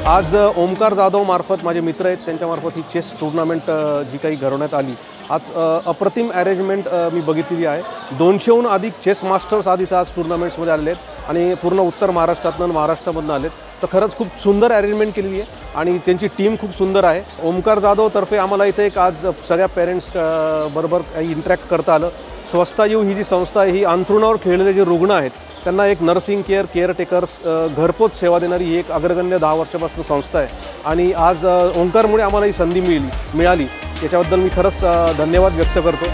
आज ओमकार जाधव मार्फत माझे मित्र आहेत त्यांच्यामार्फत ही चेस टूर्नामेंट जी काही घडवण्यात आली। आज अप्रतिम अरेंजमेंट मी बघितलेली आहे। 200हून अधिक चेस मास्टर्स आज इथं आज टूर्नामेंट्समध्ये आलेले आहेत आणि पूर्ण उत्तर महाराष्ट्रातून महाराष्ट्रामधून आलेत। तर खरंच खूप सुंदर अरेंजमेंट केलेली आहे आणि त्यांची टीम खूप सुंदर आहे। ओमकार जाधव तर्फे आम्हाला इथे एक आज सगळ्या पेरेंट्स बरोबर इंटरॅक्ट करता आलं। स्वस्था यू ही जी संस्था आहे ही अंथरुणावर खेळलेले जे रुग्ण आहेत त्यांना एक नर्सिंग केअरटेकर्स घरपोच सेवा देणारी ही एक अग्रगण्य 10 वर्षापासून संस्था आहे आणि आज ओंकारमुळे आम्हाला ही संधी मिळाली। याच्याबद्दल मी खरंच धन्यवाद व्यक्त करतो।